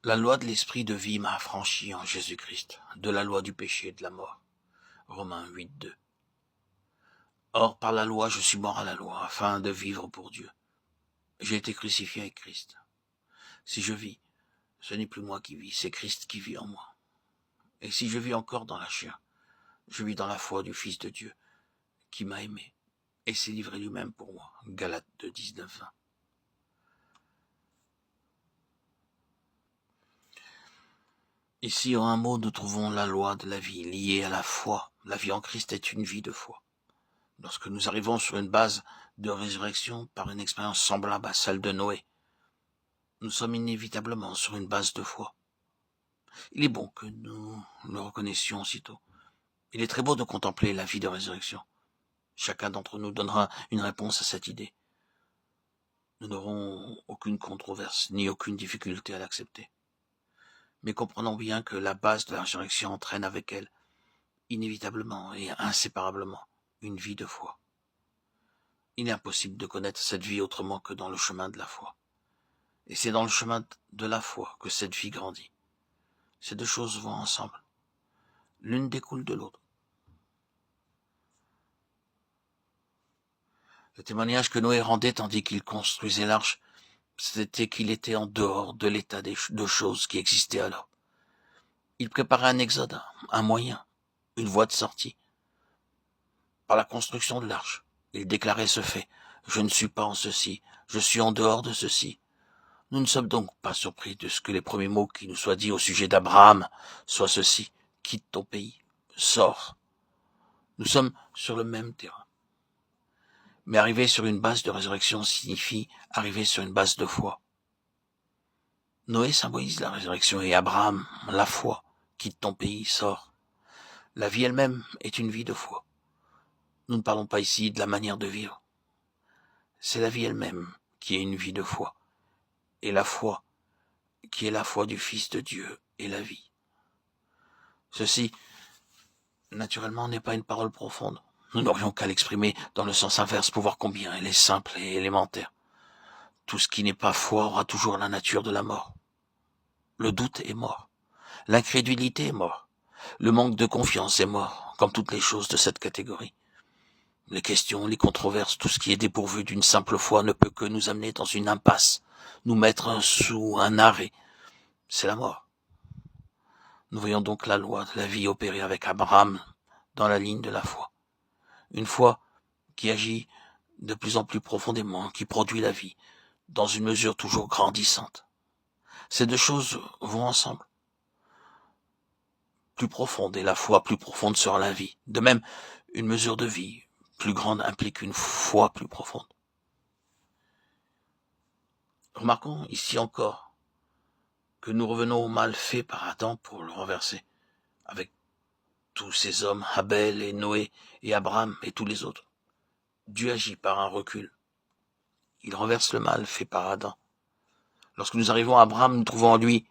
La loi de l'esprit de vie m'a affranchi en Jésus-Christ de la loi du péché et de la mort. Romains 8:2. Or, par la loi, je suis mort à la loi, afin de vivre pour Dieu. J'ai été crucifié avec Christ. Si je vis, ce n'est plus moi qui vis, c'est Christ qui vit en moi. Et si je vis encore dans la chair, je vis dans la foi du Fils de Dieu, qui m'a aimé, et s'est livré lui-même pour moi. Galates 2:19-20. Ici, en un mot, nous trouvons la loi de la vie liée à la foi. La vie en Christ est une vie de foi. Lorsque nous arrivons sur une base de résurrection par une expérience semblable à celle de Noé, nous sommes inévitablement sur une base de foi. Il est bon que nous le reconnaissions aussitôt. Il est très beau de contempler la vie de résurrection. Chacun d'entre nous donnera une réponse à cette idée. Nous n'aurons aucune controverse ni aucune difficulté à l'accepter. Mais comprenons bien que la base de la résurrection entraîne avec elle, inévitablement et inséparablement, une vie de foi. Il est impossible de connaître cette vie autrement que dans le chemin de la foi. Et c'est dans le chemin de la foi que cette vie grandit. Ces deux choses vont ensemble. L'une découle de l'autre. Le témoignage que Noé rendait tandis qu'il construisait l'arche, c'était qu'il était en dehors de l'état de choses qui existait alors. Il préparait un exode, un moyen, une voie de sortie. Par la construction de l'arche, il déclarait ce fait. Je ne suis pas en ceci, je suis en dehors de ceci. Nous ne sommes donc pas surpris de ce que les premiers mots qui nous soient dits au sujet d'Abraham soient ceci. Quitte ton pays, sors. Nous sommes sur le même terrain. Mais arriver sur une base de résurrection signifie arriver sur une base de foi. Noé symbolise la résurrection et Abraham, la foi. Quitte ton pays, sors. La vie elle-même est une vie de foi. Nous ne parlons pas ici de la manière de vivre. C'est la vie elle-même qui est une vie de foi. Et la foi qui est la foi du Fils de Dieu est la vie. Ceci, naturellement, n'est pas une parole profonde. Nous n'aurions qu'à l'exprimer dans le sens inverse pour voir combien elle est simple et élémentaire. Tout ce qui n'est pas foi aura toujours la nature de la mort. Le doute est mort. L'incrédulité est mort. Le manque de confiance est mort, comme toutes les choses de cette catégorie. Les questions, les controverses, tout ce qui est dépourvu d'une simple foi ne peut que nous amener dans une impasse, nous mettre sous un arrêt. C'est la mort. Nous voyons donc la loi de la vie opérer avec Abraham dans la ligne de la foi. Une foi qui agit de plus en plus profondément, qui produit la vie, dans une mesure toujours grandissante. Ces deux choses vont ensemble. Plus profonde et la foi plus profonde sera la vie. De même, une mesure de vie plus grande implique une foi plus profonde. Remarquons ici encore que nous revenons au mal fait par Adam pour le renverser, avec tous ces hommes, Abel et Noé et Abraham et tous les autres. Dieu agit par un recul. Il renverse le mal fait par Adam. Lorsque nous arrivons à Abraham, nous trouvons en lui